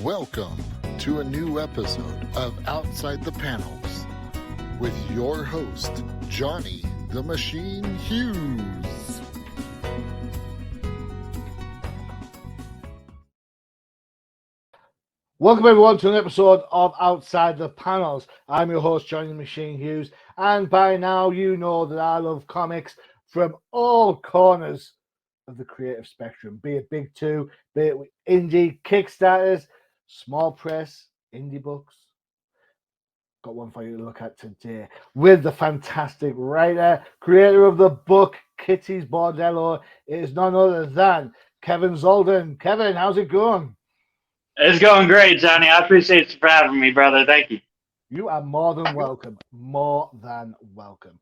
Welcome to a new episode of Outside the Panels with your host, Johnny the Machine Hughes. Welcome everyone to an episode of Outside the Panels. I'm your host, Johnny the Machine Hughes, and by now you know that I love comics from all corners of the creative spectrum, be it big two, be it indie, Kickstarters, small press, indie books. Got one for you to look at today with the fantastic writer, creator of the book, Kittys Bordello. It is none other than Kevin Zoldan. Kevin, how's it going? It's going great, Johnny. I appreciate you for having me, brother. Thank you. You are more than welcome. More than welcome.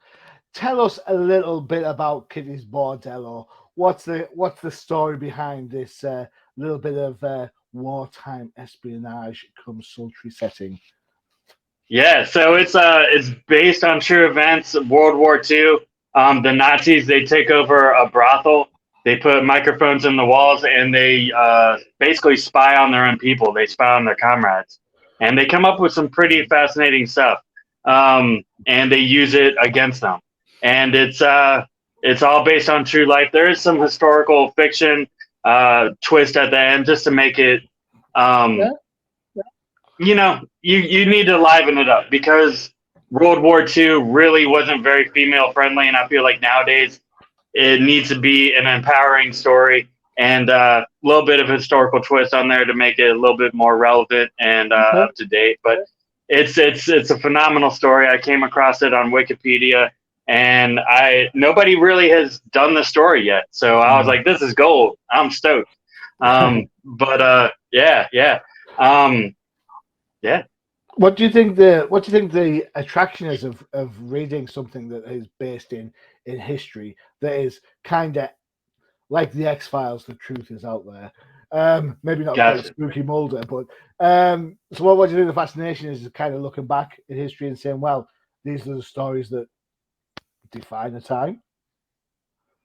Tell us a little bit about Kittys Bordello. What's the story behind this little bit of wartime espionage come sultry setting? Yeah, so it's based on true events of World War II. The Nazis, they take over a brothel. They put microphones in the walls, and they basically spy on their own people. They spy on their comrades, and they come up with some pretty fascinating stuff. And they use it against them. And it's all based on true life. There is some historical fiction twist at the end just to make it. You know, you need to liven it up because World War II really wasn't very female friendly, and I feel like nowadays it needs to be an empowering story and a little bit of historical twist on there to make it a little bit more relevant and up to date. But it's a phenomenal story. I came across it on Wikipedia, and nobody really has done the story yet. So I was like, this is gold. I'm stoked. Yeah. What do you think the attraction is of reading something that is based in history that is kind of like the X-Files? The truth is out there. Maybe not quite spooky Mulder, but so what do you think the fascination is kind of looking back in history and saying, well, these are the stories that define a time?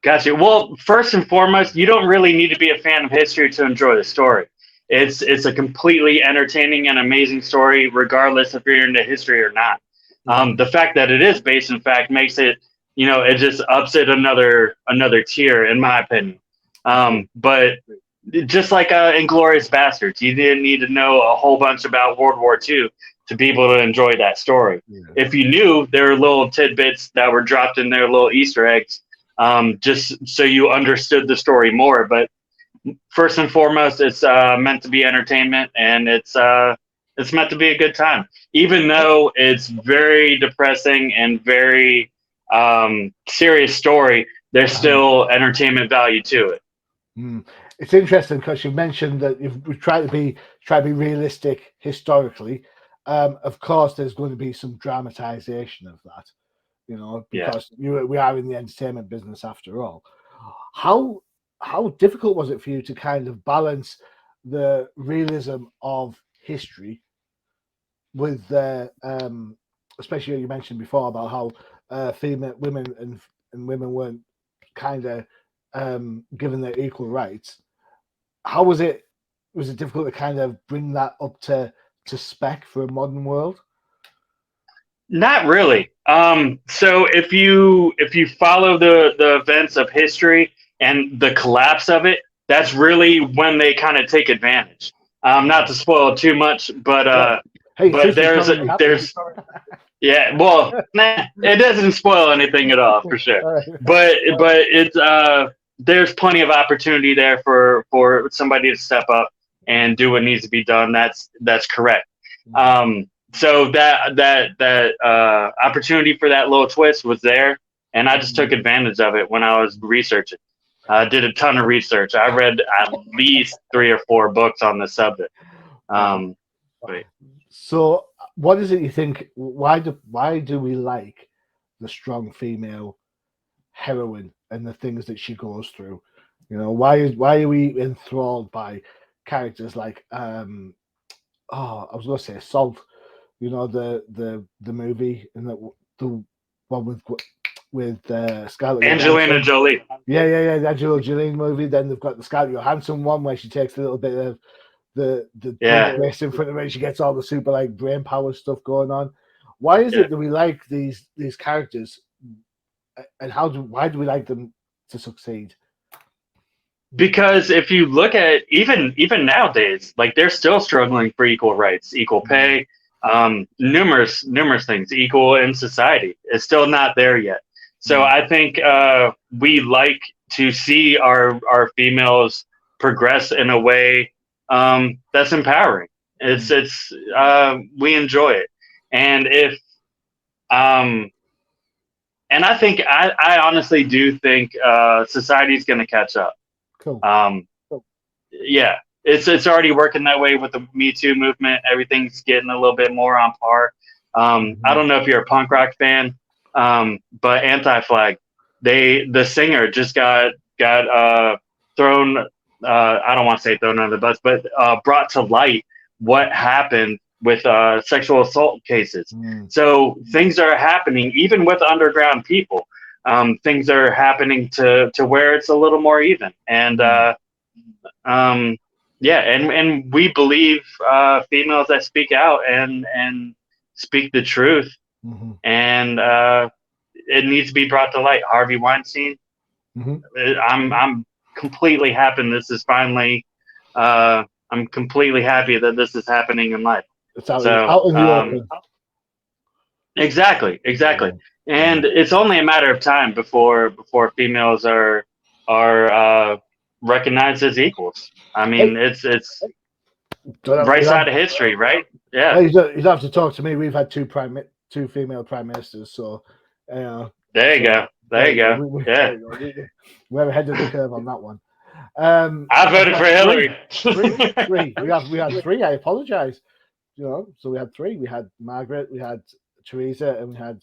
Gotcha. Well, first and foremost, you don't really need to be a fan of history to enjoy the story. It's a completely entertaining and amazing story, regardless if you're into history or not. The fact that it is based in fact makes it, it just ups it another tier, in my opinion. But just like Inglourious Basterds, you didn't need to know a whole bunch about World War II to be able to enjoy that story. Yeah. If you knew, there were little tidbits that were dropped in there, little Easter eggs, just so you understood the story more. But first and foremost, it's meant to be entertainment, and it's meant to be a good time. Even though it's very depressing and very serious story, there's still entertainment value to it. It's interesting because you mentioned that we try to be realistic historically. Of course, there's going to be some dramatization of that, because we are in the entertainment business after all. How difficult was it for you to kind of balance the realism of history with especially you mentioned before about how female women and women weren't kind of given their equal rights? How was it? Was it difficult to kind of bring that up to spec for a modern world? Not really. So if you follow the events of history and the collapse of it, that's really when they kind of take advantage. Not to spoil too much, but there's yeah, well, it doesn't spoil anything at all for sure. But it's there's plenty of opportunity there for somebody to step up and do what needs to be done. That's correct. So that opportunity for that little twist was there, and I just took advantage of it when I was researching. I did a ton of research. I read at least 3 or 4 books on the subject. So, what is it you think? Why do we like the strong female heroine and the things that she goes through? Why are we enthralled by characters like I was going to say Salt, the movie and the one with Scarlett Angelina Jolie. Yeah, the Angelina Jolie movie. Then they've got the Scarlett Johansson one where she takes a little bit of the race in front of her. She gets all the super like brain power stuff going on. Why is it that we like these characters, and why do we like them to succeed? Because if you look at even nowadays, like they're still struggling for equal rights, equal pay, numerous things, equal in society. It's still not there yet. So I think we like to see our females progress in a way that's empowering. It's we enjoy it, and if and I think I honestly do think society's going to catch up. Cool. Yeah, it's already working that way with the Me Too movement. Everything's getting a little bit more on par. I don't know if you're a punk rock fan, but Anti-Flag, the singer just got thrown. I don't want to say thrown under the bus, but brought to light what happened with sexual assault cases. So things are happening even with underground people. Things are happening to where it's a little more even, and and we believe females that speak out and speak the truth, and it needs to be brought to light. Harvey Weinstein, I'm completely happy this is finally. I'm completely happy that this is happening in life. It's out in the open. Exactly. And it's only a matter of time before females are recognized as equals. I mean, it's right side of history, right? Yeah. You don't have to talk to me. We've had two female prime ministers, so there you go. Yeah, we're ahead of the curve on that one. I voted for Hillary. Three. We had three. I apologize. So we had three. We had Margaret, we had Teresa, and we had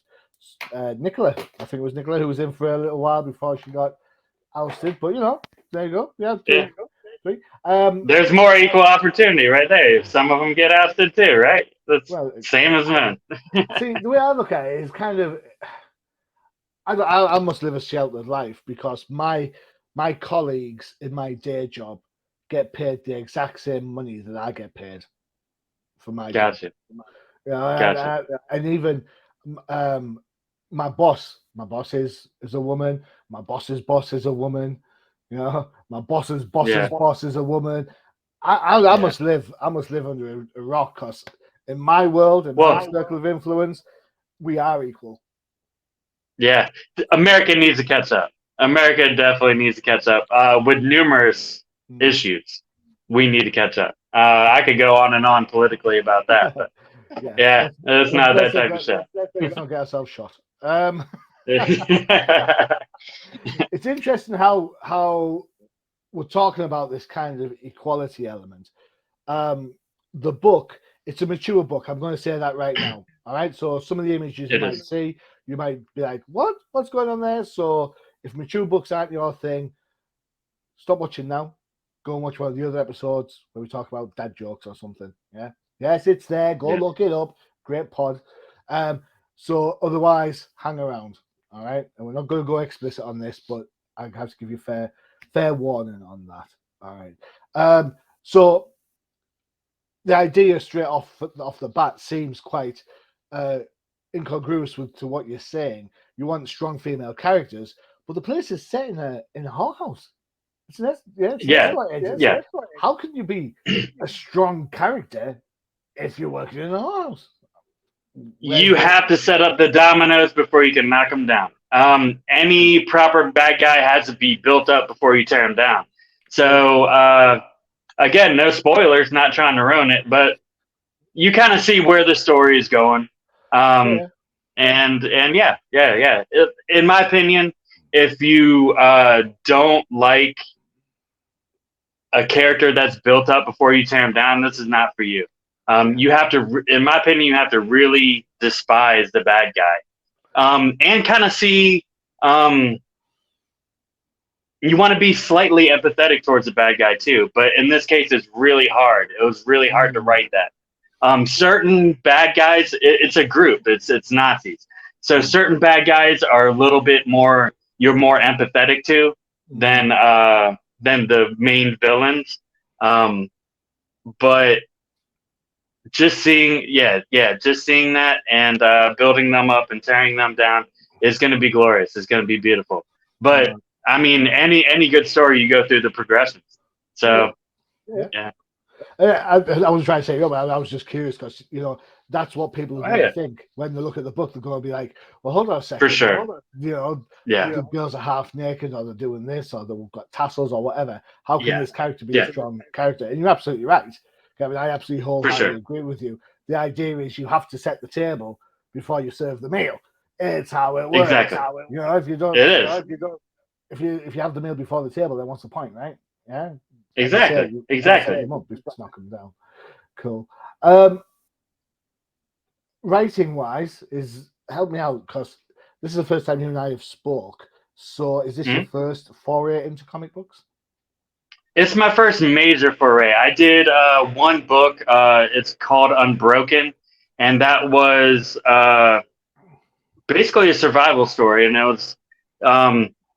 Nicola. I think it was Nicola who was in for a little while before she got ousted. But there you go. We had three. There's more equal opportunity right there. Some of them get ousted too, right? That's same as men. See, the way I look at it is kind of, I must live a sheltered life because my colleagues in my day job get paid the exact same money that I get paid for my job. Gotcha. And even my boss is a woman. My boss's boss is a woman. My boss's boss is a woman. I must live under a rock because in my world, in my circle of influence, we are equal. Yeah, America needs to catch up. America definitely needs to catch up with numerous issues. We need to catch up. I could go on and on politically about that, but it's not that type of shit. Let's not get ourselves shot. It's interesting how we're talking about this kind of equality element. The book, it's a mature book. I'm going to say that right now. All right. So some of the images you might see, you might be like, what's going on there? So if mature books aren't your thing, stop watching now. Go and watch one of the other episodes where we talk about dad jokes or something. Yeah. Yes, it's there. Go look it up. Great pod. So otherwise, hang around. All right. And we're not going to go explicit on this, but I have to give you fair warning on that. All right. So the idea straight off the bat seems quite incongruous to what you're saying. You want strong female characters, but the place is set in a whorehouse. How can you be a strong character if you're working in a whorehouse? You have to set up the dominoes before you can knock them down. Any proper bad guy has to be built up before you tear him down. So again, no spoilers, not trying to ruin it, but you kind of see where the story is going. In my opinion, if you don't like a character that's built up before you tear him down, this is not for you. You have to, in my opinion, you have to really despise the bad guy, and kind of see. You want to be slightly empathetic towards the bad guy too, but in this case, it's really hard. It was really hard to write that. Certain bad guys, it's a group. It's Nazis. So certain bad guys are a little bit more. You're more empathetic to than the main villains. but just seeing that and building them up and tearing them down is going to be glorious. It's going to be beautiful. But I mean, any good story, you go through the progressions. So yeah. I was trying to say, but I was just curious because that's what people are going to think when they look at the book. They're going to be like, "Well, hold on a second, for sure." The girls are half naked, or they're doing this, or they've got tassels, or whatever. How can this character be a strong character? And you're absolutely right, Kevin. I absolutely wholeheartedly agree with you. The idea is you have to set the table before you serve the meal. It's how it works. Exactly. If you don't, it is. If you have the meal before the table, then what's the point, right? Yeah. Exactly. Just knock them down. Cool. Writing wise, help me out because this is the first time you and I have spoke. So, is this your first foray into comic books? It's my first major foray. I did one book. It's called Unbroken, and that was basically a survival story, and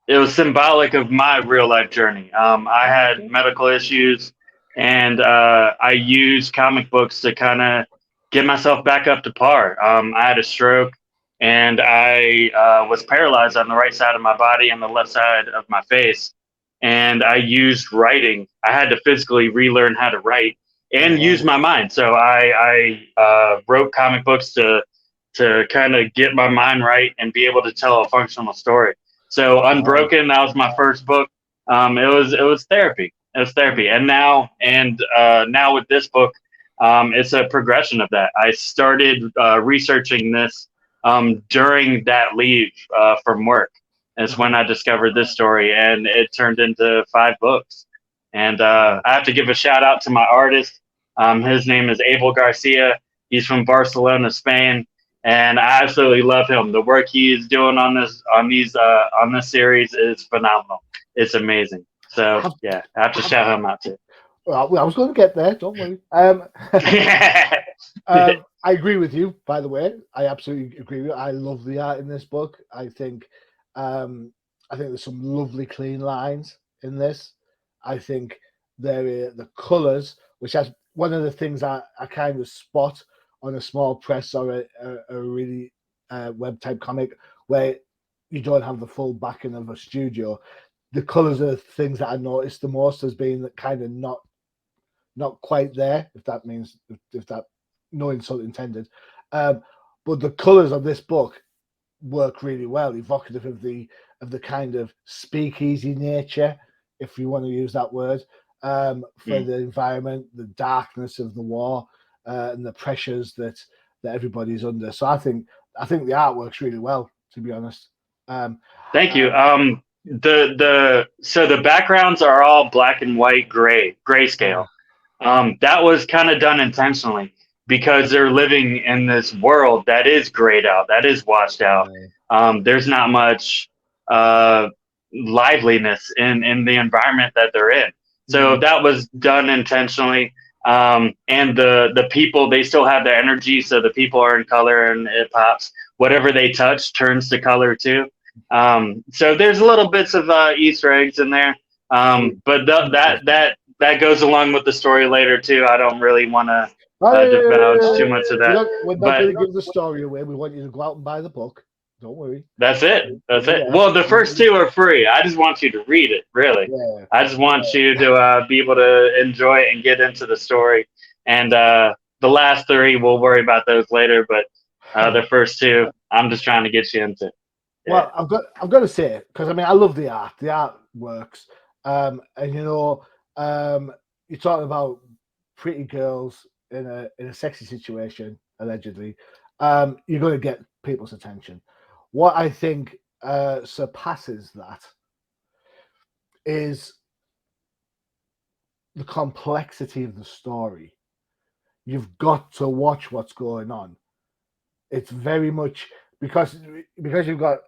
it was symbolic of my real life journey. I had medical issues, and I used comic books to kind of get myself back up to par. I had a stroke, and I was paralyzed on the right side of my body and the left side of my face. And I used writing. I had to physically relearn how to write and use my mind. So I wrote comic books to kind of get my mind right and be able to tell a functional story. So Unbroken, that was my first book. It was therapy. It was therapy, and now with this book, it's a progression of that. I started researching this during that leave from work. It's when I discovered this story, and it turned into 5 books. And I have to give a shout out to my artist. His name is Abel Garcia. He's from Barcelona, Spain, and I absolutely love him. The work he is doing on this series is phenomenal. It's amazing. So yeah, I have to shout him out too. Well, I was going to get there. Don't worry. I agree with you. By the way, I absolutely agree with you. I love the art in this book. I think there's some lovely clean lines in this. I think the colours, which has one of the things I kind of spot on a small press or a really web type comic where you don't have the full backing of a studio. The colours are things that I noticed the most as being kind of not quite there, if that no insult intended. But the colours of this book work really well, evocative of the kind of speakeasy nature, if you want to use that word, for the environment, the darkness of the war, and the pressures that everybody's under. So I think the art works really well, to be honest. Thank you. So the backgrounds are all black and white, grayscale. That was kind of done intentionally because they're living in this world that is grayed out, that is washed out. There's not much liveliness in the environment that they're in. So that was done intentionally. And the people, they still have their energy. So the people are in color and it pops. Whatever they touch turns to color too. So there's little bits of Easter eggs in there. But that goes along with the story later too. I don't really want to divulge too much of that. We're not going to give the story away. We want you to go out and buy the book. Don't worry. That's it. Well, the first 2 are free. I just want you to read it, really. Yeah. I just want you to be able to enjoy it and get into the story. And the last 3, we'll worry about those later. But the first 2, I'm just trying to get you into. Yeah. Well, I've got to say, because I mean, I love the art. The art works. And you're talking about pretty girls in a sexy situation, allegedly. You're going to get people's attention. What I think surpasses that is the complexity of the story. You've got to watch what's going on. It's very much because you've got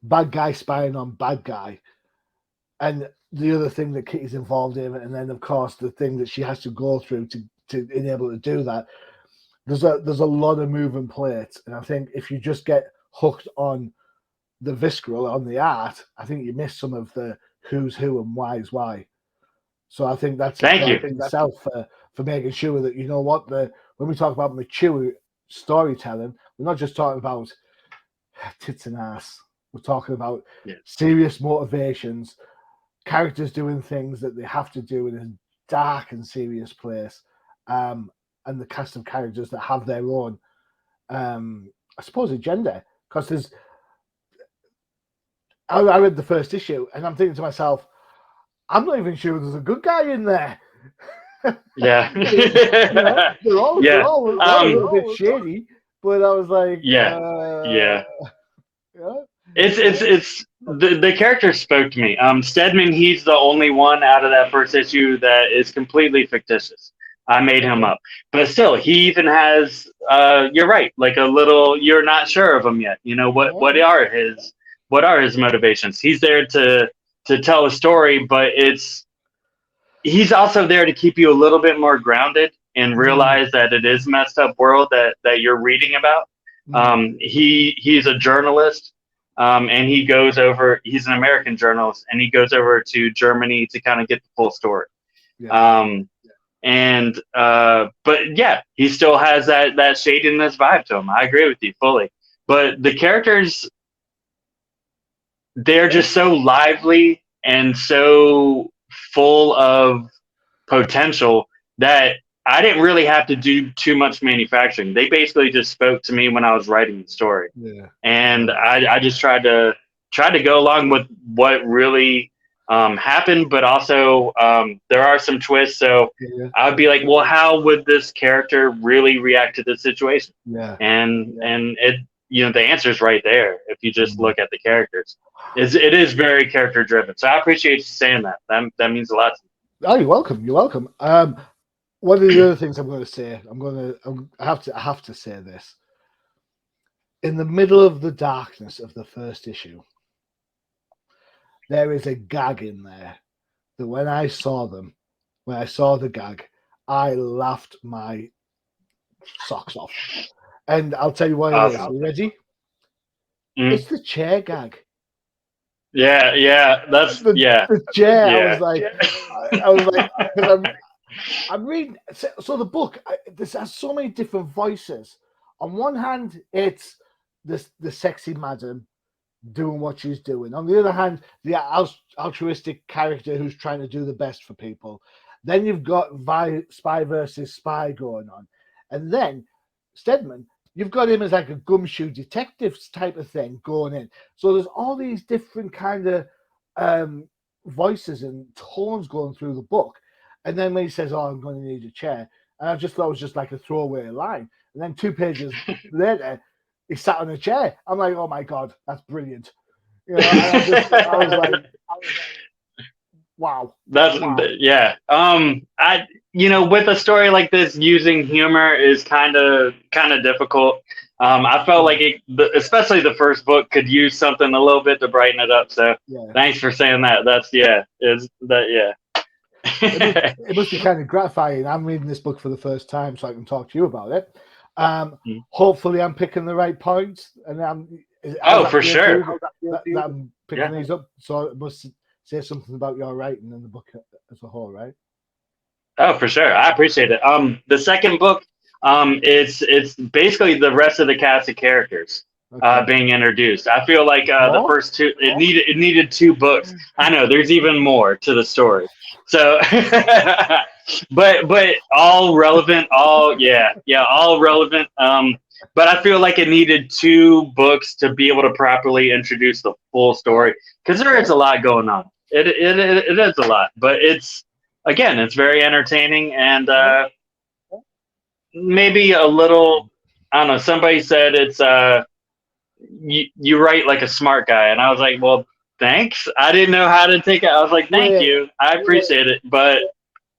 bad guy spying on bad guy, and the other thing that Kitty's involved in, and then of course the thing that she has to go through to enable to do that. There's a lot of moving plates, and I think if you just get hooked on the visceral, on the art, I think you miss some of the who's who and why's why. So I think that's Thank you in itself for making sure that, you know what, when we talk about mature storytelling, we're not just talking about tits and ass. We're talking about serious motivations, characters doing things that they have to do in a dark and serious place, and the cast of characters that have their own, I suppose, agenda. Because I read the first issue and I'm thinking to myself, I'm not even sure there's a good guy in there. Yeah. They're all a little bit shady, but I was like, yeah. It's the character spoke to me. Stedman, he's the only one out of that first issue that is completely fictitious. I made him up, but still, he even has. You're right. Like a little, you're not sure of him yet. You know what are his motivations? He's there to tell a story, but he's also there to keep you a little bit more grounded and realize that it is a messed up world that you're reading about. He's a journalist. And he goes over, he's an American journalist, and he goes over to Germany to kind of get the full story. But yeah, he still has that shadiness vibe to him. I agree with you fully. But the characters, they're just so lively and so full of potential that I didn't really have to do too much manufacturing. They basically just spoke to me when I was writing the story. And I just tried to go along with what really happened, but also there are some twists. So I would be like, well, how would this character really react to this situation? And it, the answer is right there if you just look at the characters. It is very character driven. So I appreciate you saying that. That means a lot to me. Oh, you're welcome. You're welcome. One of the other things I'm going to say, I have to say this. In the middle of the darkness of the first issue, there is a gag in there that when I saw the gag, I laughed my socks off. And I'll tell you what it is. Are you ready? It's the chair gag. Yeah, that's the chair. Yeah. I was like, because I'm reading. So the book, this has so many different voices. On one hand, it's the sexy madam doing what she's doing. On the other hand, the altruistic character who's trying to do the best for people. Then you've got spy versus spy going on, and then Stedman, you've got him as like a gumshoe detective type of thing going in. So there's all these different kind of voices and tones going through the book. And then when he says, "Oh, I'm going to need a chair," and I just thought it was just like a throwaway line. And then 2 pages later, he sat on a chair. I'm like, "Oh my god, that's brilliant!" I was like, "Wow, yeah." With a story like this, using humor is kind of difficult. I felt like especially the first book, could use something a little bit to brighten it up. So thanks for saying that. That's It must be kind of gratifying. I'm reading this book for the first time, so I can talk to you about it. Hopefully, I'm picking the right points, and for sure. That I'm picking these up. So it must say something about your writing in the book as a whole, right? Oh, for sure. I appreciate it. The second book, it's basically the rest of the cast of characters being introduced. I feel like the first two, it needed 2 books. I know there's even more to the story. So, but all relevant, all relevant. But I feel like it needed 2 books to be able to properly introduce the full story, because there is a lot going on. It is a lot, but it's very entertaining, and maybe a little, I don't know, somebody said it's you write like a smart guy, and I was like, well, thanks. I didn't know how to take it. I was like, thank you. I appreciate it. But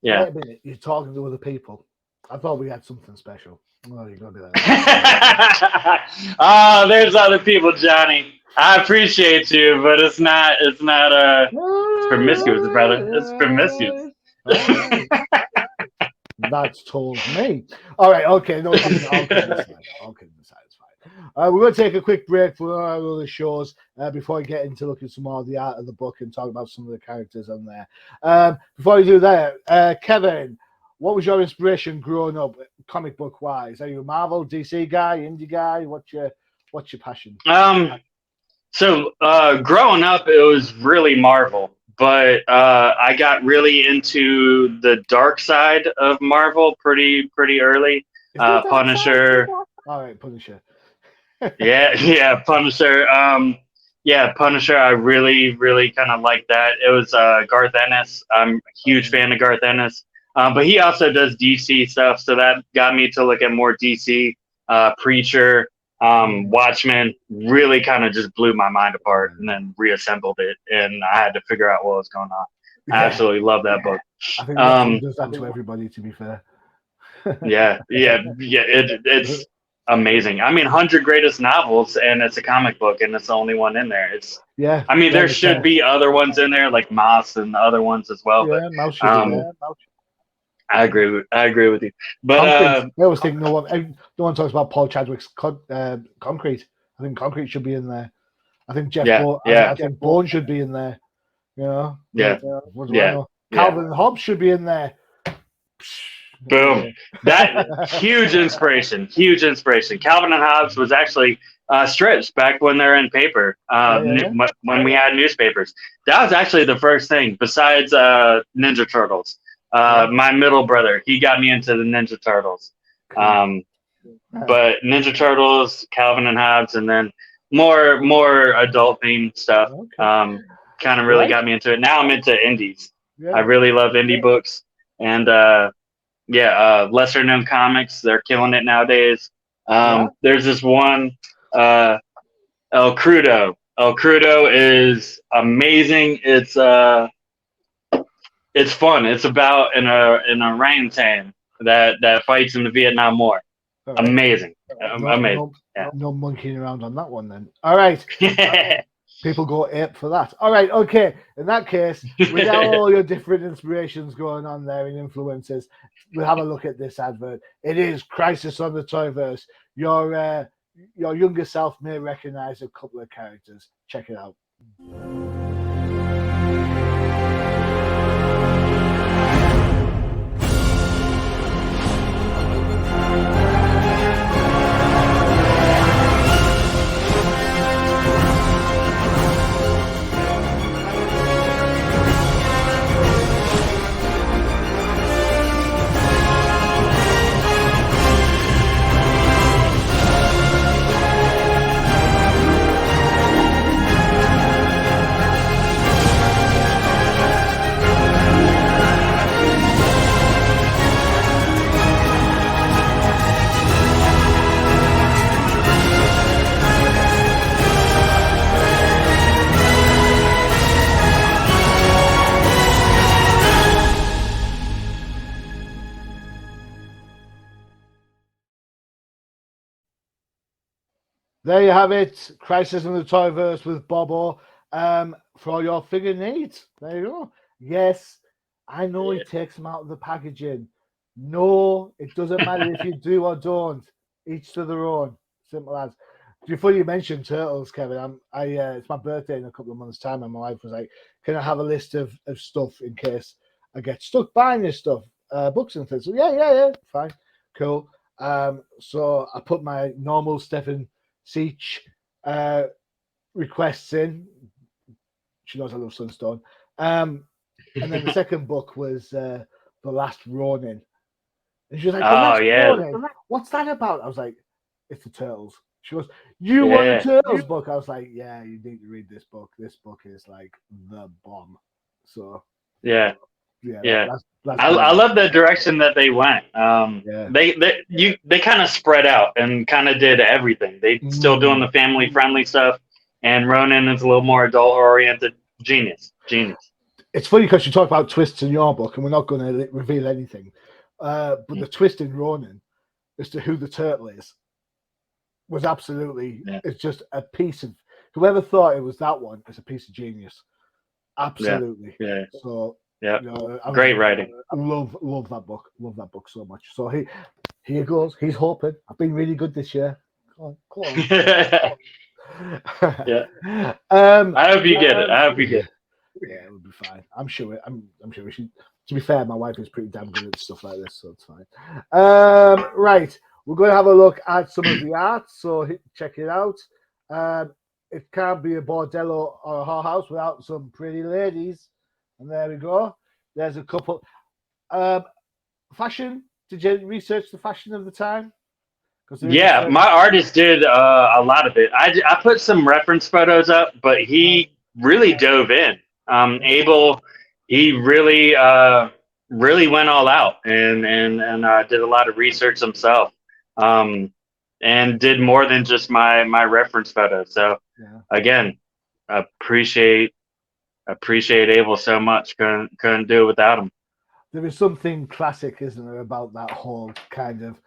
yeah. Wait a minute, you're talking to other people. I thought we had something special. Oh, you're gonna be that. Oh, there's other people, Johnny. I appreciate you, but it's not it's promiscuous, brother. It's promiscuous. That's told me. All right, okay, no, I'll kidding aside. It's fine. We're going to take a quick break for our other shows, before I get into looking some more of the art of the book and talk about some of the characters on there. Before you do that, Kevin, what was your inspiration growing up, comic book wise? Are you a Marvel, DC guy, indie guy? What's your passion? So growing up, it was really Marvel, but I got really into the dark side of Marvel pretty early. Punisher. All right, Punisher. Yeah, Punisher. Yeah, Punisher. I really kind of like that. It was Garth Ennis. I'm a huge fan of Garth Ennis. But he also does DC stuff, so that got me to look at more DC. Preacher. Watchmen really kind of just blew my mind apart and then reassembled it, and I had to figure out what was going on. I absolutely love that book. I think Watchmen does that to everybody, to be fair. yeah, it's amazing. I mean, 100 greatest novels, and it's a comic book, and it's the only one in there. I mean, there should be other ones in there, like Mouse and other ones as well. Yeah, but Mouse should be there. I agree with you. But I always think no one talks about Paul Chadwick's Concrete. I think Concrete should be in there. I think I think Bone should be in there. You know. Calvin and Hobbes should be in there. Boom! That huge inspiration. Calvin and Hobbes was actually strips back when they're in paper. When we had newspapers, that was actually the first thing besides Ninja Turtles. My middle brother, he got me into the Ninja Turtles. But Ninja Turtles, Calvin and Hobbes, and then more adult themed stuff. Kind of really got me into it. Now I'm into indies. I really love indie books, and lesser known comics. They're killing it nowadays. There's this one, El Crudo. El Crudo is amazing. It's fun. It's about an orangutan that fights in the Vietnam War. Right. Amazing. Amazing. No monkeying around on that one then. All right. People go ape for that. All right. Okay. In that case, without all your different inspirations going on there and influences, we'll have a look at this advert. It is Crisis on the Toyverse. Your younger self may recognize a couple of characters. Check it out. There you have it. Crisis in the Toyverse with Bobo. For all your figure needs. There you go. Yes, I know he takes them out of the packaging. No, it doesn't matter if you do or don't. Each to their own. Simple as. Before you mentioned Turtles, Kevin, it's my birthday in a couple of months' time, and my wife was like, "Can I have a list of stuff in case I get stuck buying this stuff, books and things?" So yeah, fine, cool. So I put my normal Stephen Seach requests in. She knows I love Sunstone. And then the second book was The Last Ronin. And she was like, "The Last Ronin? What's that about?" I was like, "It's the Turtles." She goes, "You want the Turtles book?" I was like, "Yeah, you need to read this book. This book is like the bomb." So yeah. That's I love the direction that they went. They kind of spread out and kind of did everything. They still doing the family friendly stuff, and Ronin is a little more adult oriented. Genius. It's funny because you talk about twists in your book, and we're not going to reveal anything. But the twist in Ronin as to who the turtle is was absolutely. It's just a piece of whoever thought it was that one is a piece of genius. Absolutely. Yeah. So. Yeah, great writing. I love that book. Love that book so much. So here goes. He's hoping. I've been really good this year. Come on. Yeah. I hope you get it. I hope you get it. Yeah, it would be fine. I'm sure. I'm sure we should. To be fair, my wife is pretty damn good at stuff like this, so it's fine. Right, we're going to have a look at some of the art. So check it out. It can't be a bordello or a whorehouse without some pretty ladies. And there we go. There's a couple. Fashion. Did you research the fashion of the time? Yeah, my artist did a lot of it. I put some reference photos up, but he really dove in. Abel, he really went all out and did a lot of research himself, and did more than just my reference photos. So again, appreciate Abel so much. Couldn't do it without him. There is something classic, isn't there, about that whole kind of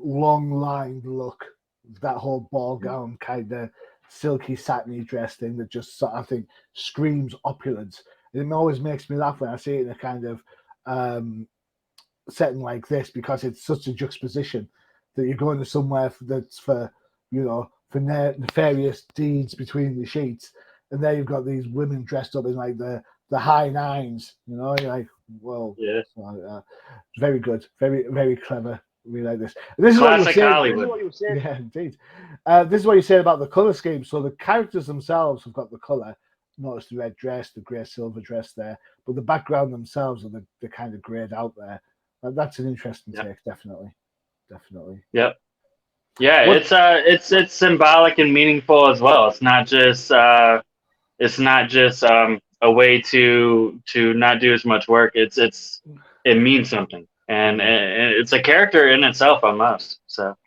long-lined look, that whole ball gown kind of silky satiny dress thing that just, I think, screams opulence. It always makes me laugh when I see it in a kind of setting like this, because it's such a juxtaposition that you're going to somewhere that's for nefarious deeds between the sheets, and there you've got these women dressed up in like the high nines. You're like, whoa, yeah, very good, very very clever. We like this. And this classic is Hollywood. Yeah, indeed. This is what you said about the color scheme. So the characters themselves have got the color. Notice the red dress, the grey silver dress there, but the background themselves are the kind of grayed out there. That's an interesting take, definitely. Yep. Yeah, it's symbolic and meaningful as well. It's not just a way to not do as much work. It means something, and it's a character in itself almost. So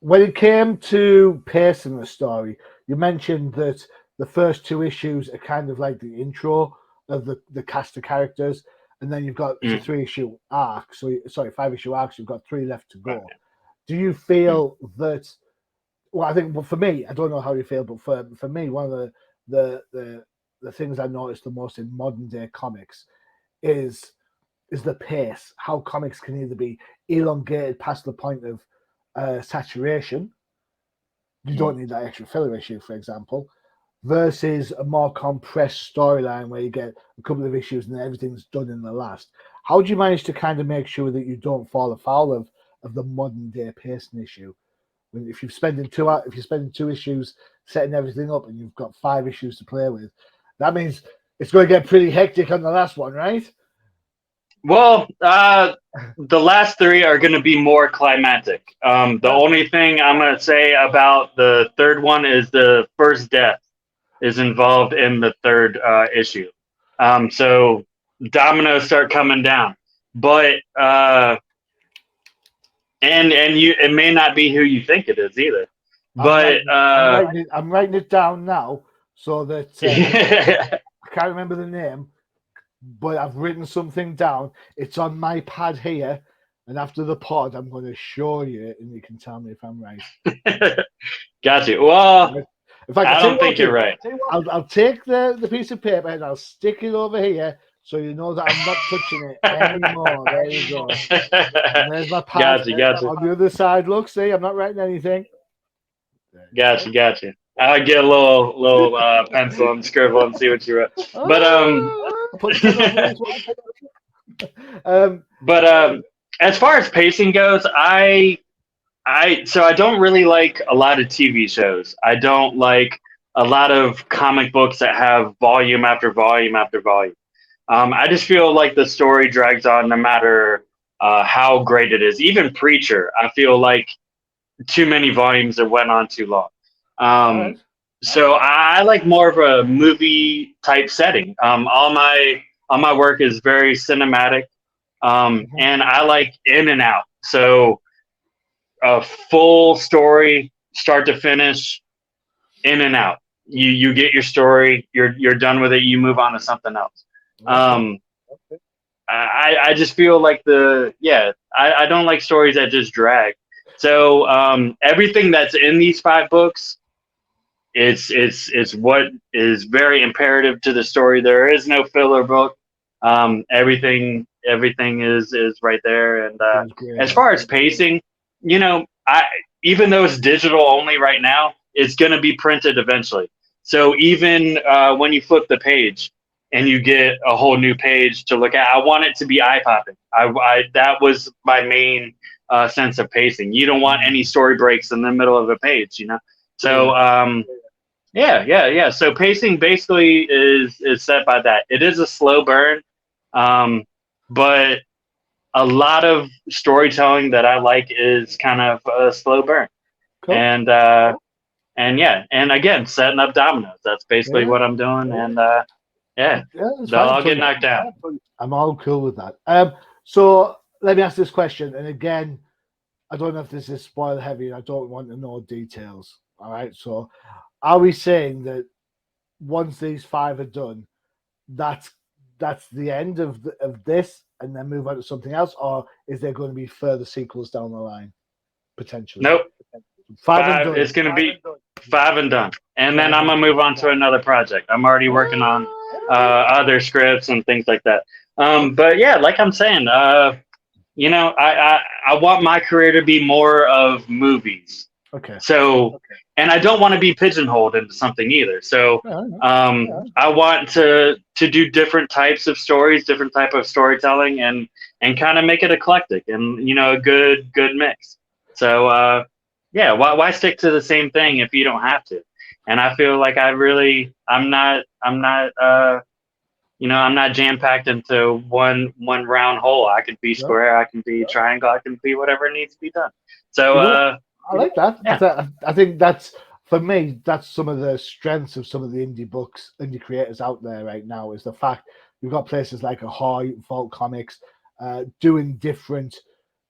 when it came to pacing the story, you mentioned that the first two issues are kind of like the intro of the cast of characters, and then you've got a 3-issue arc. So 5-issue arcs. You've got 3 left to go. Right. Do you feel that? Well, I think for me, I don't know how you feel, but for me, one of the things I noticed the most in modern day comics is the pace. How comics can either be elongated past the point of saturation. You don't need that extra filler issue, for example, versus a more compressed storyline where you get a couple of issues and then everything's done in the last. How do you manage to kind of make sure that you don't fall afoul of the modern day pacing issue? If you're spending 2 issues setting everything up and you've got 5 issues to play with, that means it's going to get pretty hectic on the last one, right? Well, the last 3 are going to be more climactic. The only thing I'm going to say about the third one is the first death is involved in the third issue. So dominoes start coming down, but it may not be who you think it is either. But I'm writing it down now so that I can't remember the name, but I've written something down. It's on my pad here, and after the pod, I'm going to show you, and you can tell me if I'm right. Got you. Well, in fact, I don't think you're right. I'll take the piece of paper and I'll stick it over here so you know that I'm not touching it anymore. There you go. And there's my pad. Got you. On the other side, look, see, I'm not writing anything. Got you. I'll get a little pencil and scribble and see what you wrote. But as far as pacing goes, I don't really like a lot of TV shows. I don't like a lot of comic books that have volume after volume after volume. I just feel like the story drags on no matter how great it is. Even Preacher, I feel like too many volumes that went on too long. So I like more of a movie type setting. All my work is very cinematic, and I like in and out. So a full story, start to finish, in and out. You get your story, you're done with it, you move on to something else. I just feel like I don't like stories that just drag. So everything that's in these 5 books, it's what is very imperative to the story. There is no filler book. Everything is right there. And as far as pacing, even though it's digital only right now, it's going to be printed eventually. So even when you flip the page and you get a whole new page to look at, I want it to be eye popping. That was my main sense of pacing. You don't want any story breaks in the middle of a page, you know. So yeah. So pacing basically is set by that. It is a slow burn, but a lot of storytelling that I like is kind of a slow burn. Cool. And yeah, and again, setting up dominoes. That's basically what I'm doing. And they'll all get knocked out. I'm all cool with that. So let me ask this question, and again, I don't know if this is spoiler heavy, and I don't want to know details. All right, so are we saying that once these 5 are done, that's the end of this, and then move on to something else, or is there going to be further sequels down the line potentially? Nope. 5 and done. It's going to be 5 and done, and then I'm gonna move on to another project. I'm already working on other scripts and things like that. But yeah, like I'm saying, you know, I want my career to be more of movies. Okay. So, and I don't want to be pigeonholed into something either. So, I want to do different types of stories, different type of storytelling, and kind of make it eclectic and, you know, a good mix. So, yeah, why stick to the same thing if you don't have to? And I feel like I'm not you know, I'm not jam packed into one round hole. I can be square, I can be triangle, I can be whatever needs to be done. So I like that. Yeah. I think that's, for me, that's some of the strengths of some of the indie creators out there right now, is the fact you've got places like Ahoy, Vault Comics, doing different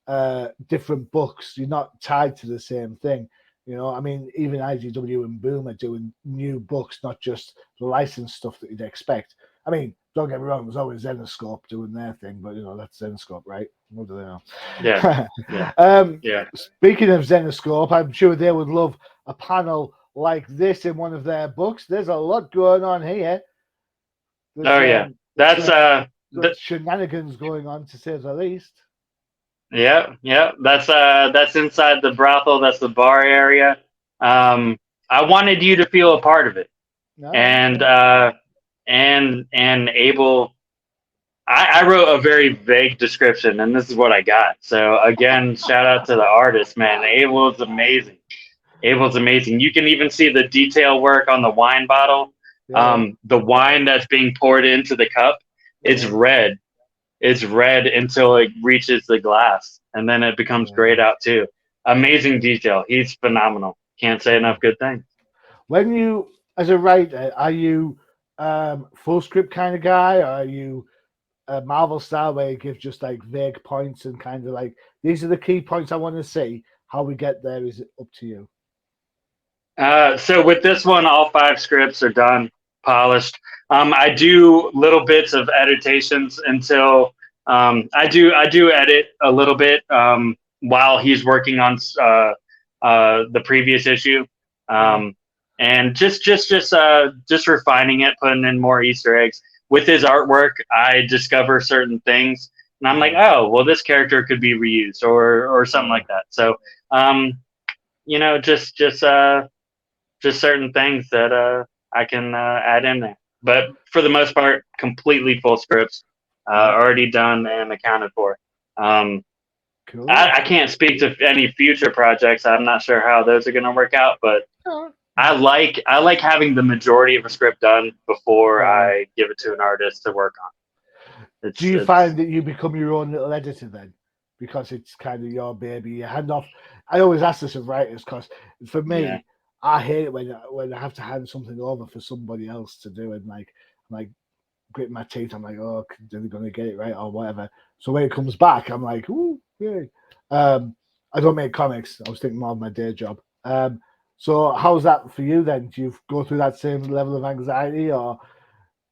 books. You're not tied to the same thing. You know, I mean, even IGW and Boom are doing new books, not just the licensed stuff that you'd expect. I mean, don't get me wrong, there's always Zenoscope doing their thing, but, you know, that's Zenoscope, right? What do they know? Yeah. Speaking of Zenoscope, I'm sure they would love a panel like this in one of their books. There's a lot going on here. That's shenanigans going on, to say the least. Yeah. That's inside the brothel. That's the bar area. I wanted you to feel a part of it, and Abel. I wrote a very vague description, and this is what I got. So again, shout out to the artist, man. Abel's amazing. You can even see the detail work on the wine bottle. The wine that's being poured into the cup, it's red. It's red until it reaches the glass, and then it becomes grayed out too. Amazing detail. He's phenomenal. Can't say enough good things. When you, as a writer, are you full script kind of guy, or are you a Marvel style where you give just like vague points and kind of like, these are the key points I want to see? How we get there is up to you. So with this one, all 5 scripts are done, polished. I do little bits of editations until I do edit a little bit while he's working on the previous issue, and just refining it, putting in more Easter eggs. With his artwork, I discover certain things, and I'm like, oh, well, this character could be reused or something like that. So, you know, just certain things that I can add in there. But for the most part, completely full scripts, already done and accounted for. Cool. I can't speak to any future projects. I'm not sure how those are going to work out, but I like having the majority of a script done before I give it to an artist to work on. Do you find that you become your own little editor then? Because it's kind of your baby, you hand off. I always ask this of writers, because for me, I hate it when I have to hand something over for somebody else to do, and I'm like gritting my teeth. I'm like, oh, are they going to get it right or whatever? So when it comes back, I'm like, ooh, yay. I don't make comics. I was thinking more of my day job. So how's that for you then? Do you go through that same level of anxiety, or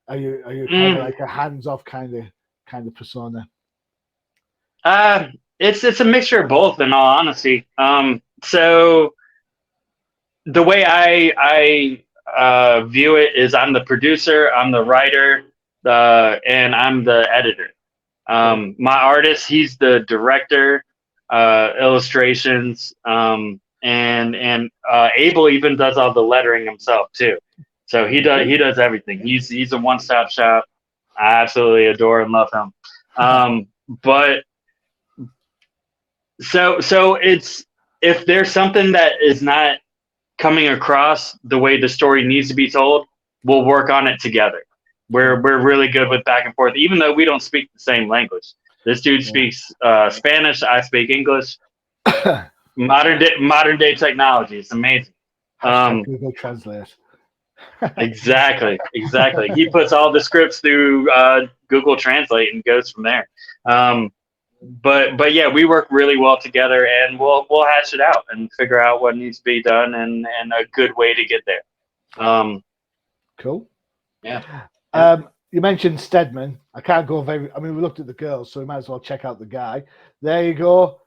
are you kind of like a hands-off kind of persona? It's a mixture of both, in all honesty. So the way I view it is, I'm the producer, I'm the writer, and I'm the editor. My artist, he's the director, illustrations, and Abel even does all the lettering himself too. So he does everything. He's a one-stop shop. I absolutely adore and love him. But so it's, if there's something that is not coming across the way the story needs to be told, we'll work on it together. We're really good with back and forth, even though we don't speak the same language. This dude speaks Spanish. I speak English. Modern day technology. It's amazing. Google Translate. Exactly. He puts all the scripts through Google Translate and goes from there. But yeah, we work really well together, and we'll hash it out and figure out what needs to be done and a good way to get there. Cool. Yeah. You mentioned Stedman. I can't go very. I mean, we looked at the girls, so we might as well check out the guy. There you go.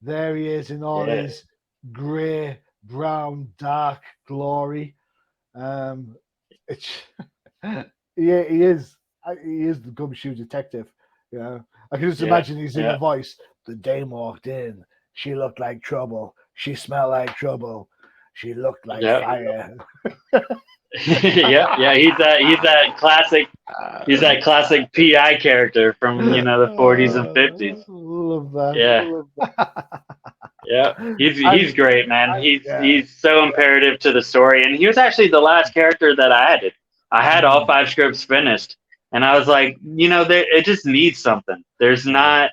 There he is in all his grey, brown, dark glory. It's he is the gumshoe detective. You know, I can just imagine he's in a voice. The dame walked in. She looked like trouble. She smelled like trouble. She looked like fire. Yeah. He's that classic. He's that classic PI character from the 40s and 50s. Love that. Yeah. He's great, man. He's so imperative to the story, and he was actually the last character that I added. I had all 5 scripts finished, and I was like, it just needs something. There's not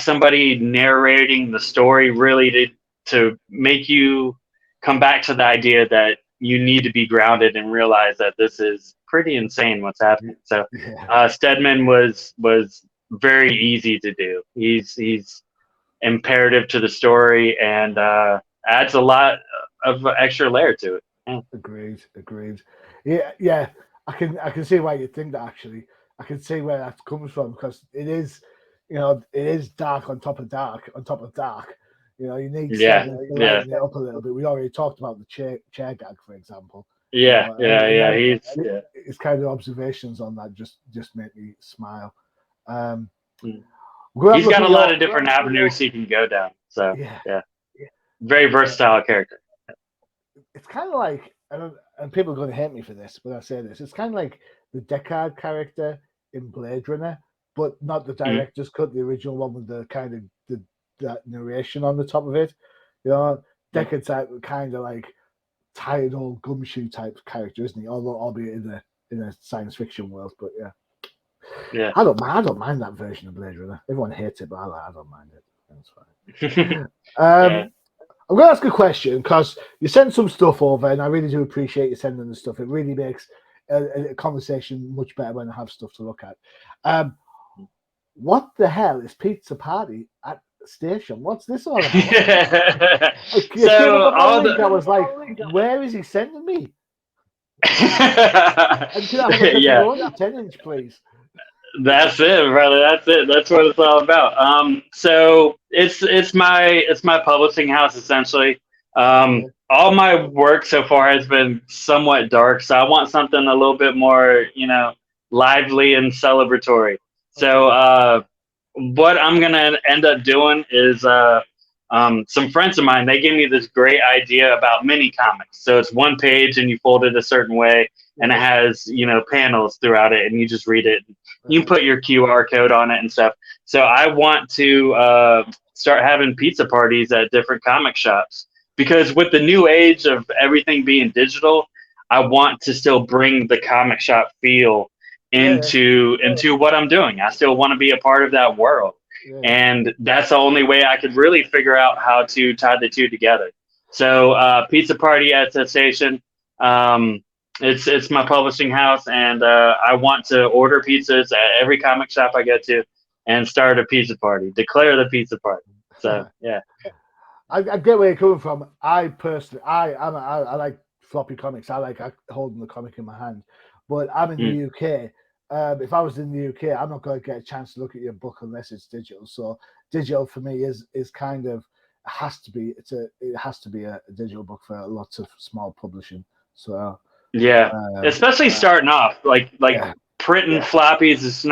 somebody narrating the story really to make you come back to the idea that you need to be grounded and realize that this is pretty insane what's happening. So Stedman was very easy to do. He's imperative to the story and adds a lot of extra layer to it. Agreed. Yeah. I can see why you think that. Actually, I can see where that comes from, because it is dark on top of dark on top of dark. You need something to lighten it up a little bit. We already talked about the chair gag, for example. His kind of observations on that just make me smile. He's got a lot of different avenues he can go down. So very versatile character. It's kind of like, and people are going to hate me for this, but I say this. It's kind of like the Deckard character in Blade Runner, but not the director's cut, the original one with the kind of that narration on the top of it. Deckard's kind of like tired old gumshoe type character, isn't he? Although albeit in a science fiction world, but yeah. I don't mind that version of Blade Runner. Everyone hates it, but I don't mind it. That's fine. I'm going to ask a question, because you sent some stuff over, and I really do appreciate you sending the stuff. It really makes a conversation much better when I have stuff to look at. What the hell is Pizza Party at Station? What's this all about? I was like, where is he sending me? And can I have a 10-inch, please? That's it, brother. That's it. That's what it's all about. So it's my publishing house essentially. All my work so far has been somewhat dark, so I want something a little bit more, lively and celebratory. So what I'm gonna end up doing is some friends of mine, they gave me this great idea about mini comics. So it's one page and you fold it a certain way, and it has panels throughout it, and you just read it. You put your QR code on it and stuff. So I want to start having pizza parties at different comic shops, because with the new age of everything being digital, I want to still bring the comic shop feel into what I'm doing. I still want to be a part of that world. And that's the only way I could really figure out how to tie the two together. So pizza party at the station. It's my publishing house, and I want to order pizzas at every comic shop I go to and start a pizza party. Declare the pizza party. So yeah. I get where you're coming from. I personally, I like floppy comics. I like holding the comic in my hand. But I'm in the UK. If I was in the UK, I'm not going to get a chance to look at your book unless it's digital. So digital for me is kind of it has to be a digital book for lots of small publishing. So especially starting off like printing floppies is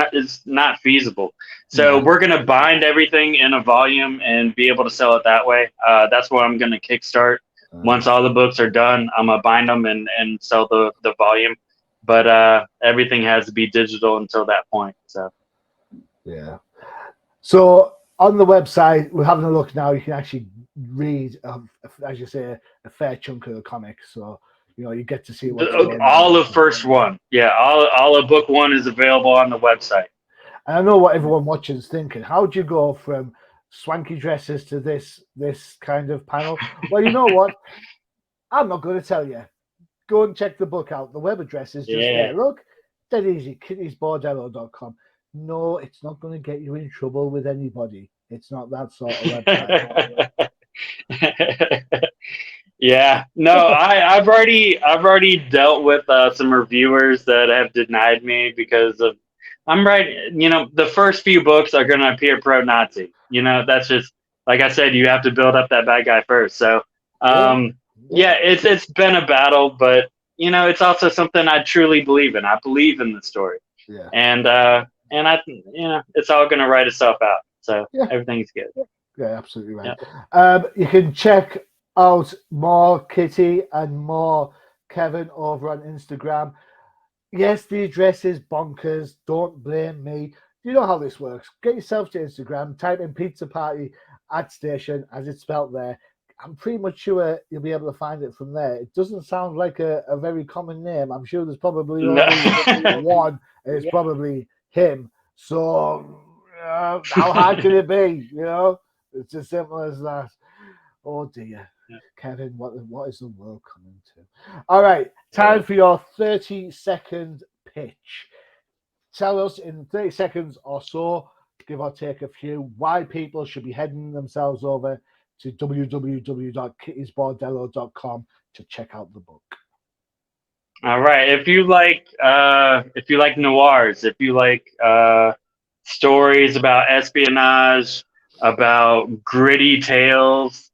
not feasible. So we're going to bind everything in a volume and be able to sell it that way. That's what I'm going to kickstart. Once all the books are done, I'm going to bind them and sell the volume. But everything has to be digital until that point. So, yeah. So on the website, we're having a look now. You can actually read, as you say, a fair chunk of the comics. So, you get to see what's going on. All of first one. Yeah, all of book one is available on the website. And I know what everyone watching is thinking. How do you go from swanky dresses to this kind of panel? Well, you know what? I'm not going to tell you. Go and check the book out. The web address is just there. Look, dead easy. kittysbordello.com. No, it's not going to get you in trouble with anybody. It's not that sort of website. Yeah, no, I've already dealt with some reviewers that have denied me because of the first few books are going to appear pro-Nazi. That's just, like I said, you have to build up that bad guy first. So, it's been a battle, but it's also something I truly believe in. I believe in the story. Yeah. And I it's all going to write itself out. So everything's good. Yeah, absolutely right. You can check out more Kitty and more Kevin over on Instagram. Yes, the address is bonkers. Don't blame me. You know how this works. Get yourself to Instagram, type in Pizza Party at Station as it's spelt there. I'm pretty much sure you'll be able to find it from there. It doesn't sound like a very common name. I'm sure there's probably only one, and it's probably him. So how hard can it be? It's as simple as that. Oh dear. Kevin, what is the world coming to? All right, time for your 30-second pitch. Tell us in 30 seconds or so, give or take a few, why people should be heading themselves over to www.kittysbordello.com to check out the book. All right, if you like noirs, if you like stories about espionage, about gritty tales,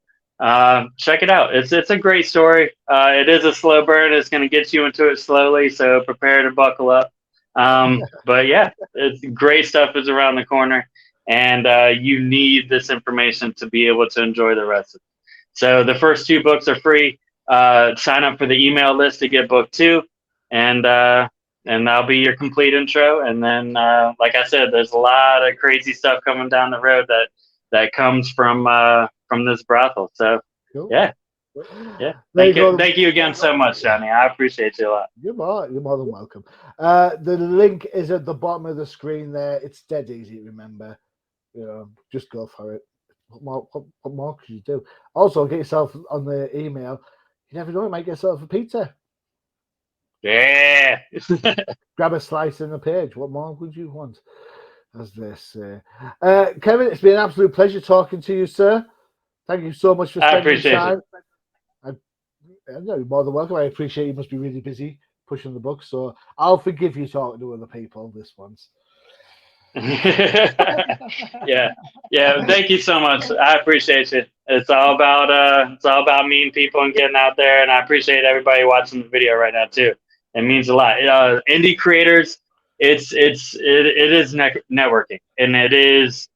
check it out. It's a great story. It is a slow burn. It's going to get you into it slowly, so prepare to buckle up. But yeah, it's great stuff is around the corner, and you need this information to be able to enjoy the rest of it. So the first 2 books are free. Sign up for the email list to get book 2, and that'll be your complete intro. And then, like I said, there's a lot of crazy stuff coming down the road that comes from this brothel. So cool. yeah. Thank you again so much, Johnny. I appreciate you a lot. You're more than welcome. The link is at the bottom of the screen there. It's dead easy to remember. Just go for it. What more could you do? Also, get yourself on the email. You never know, you might get yourself a pizza. Yeah. Grab a slice and a page. What more would you want? As they say. Kevin, it's been an absolute pleasure talking to you, sir. Thank you so much for spending time. You're more than welcome. I appreciate you must be really busy pushing the book, so I'll forgive you talking to other people this once. yeah. Thank you so much. I appreciate you. It's all about meeting people and getting out there, and I appreciate everybody watching the video right now too. It means a lot. Indie creators, it is networking, and it is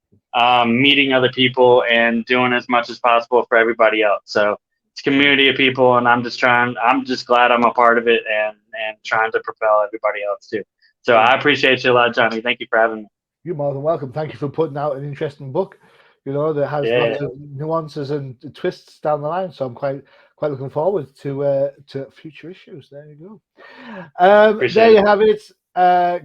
meeting other people and doing as much as possible for everybody else. So it's a community of people, and I'm just glad I'm a part of it and trying to propel everybody else too. So I appreciate you a lot, Johnny. Thank you for having me. You're more than welcome. Thank you for putting out an interesting book. That has lots of nuances and twists down the line. So I'm quite looking forward to future issues. There you go. There you have it.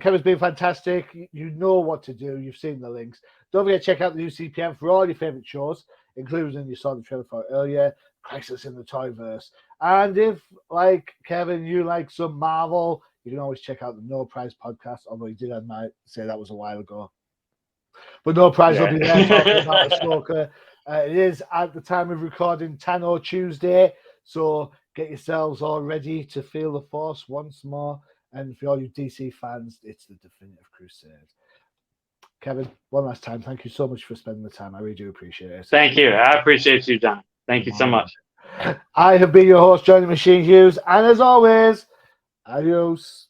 Kevin's been fantastic. You know what to do. You've seen the links. Don't forget to check out the new CPM for all your favorite shows, including you saw the trailer for earlier, Crisis in the Toyverse. And if, like Kevin, you like some Marvel, you can always check out the No Prize podcast, although he did, I might say that was a while ago. But No Prize will be there talking about Ahsoka. It is, at the time of recording, Tano Tuesday, so get yourselves all ready to feel the Force once more. And for all you DC fans, it's the definitive crusade. Kevin, one last time, thank you so much for spending the time. I really do appreciate it. Thank you. I appreciate you, John. Thank you so much. I have been your host, Johnny Machine Hughes, and as always, adios.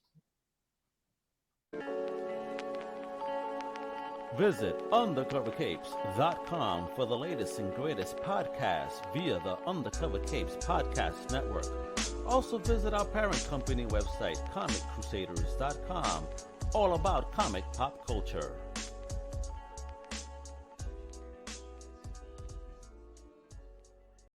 Visit undercovercapes.com for the latest and greatest podcasts via the Undercover Capes Podcast Network. Also visit our parent company website, comiccrusaders.shop, all about comic pop culture.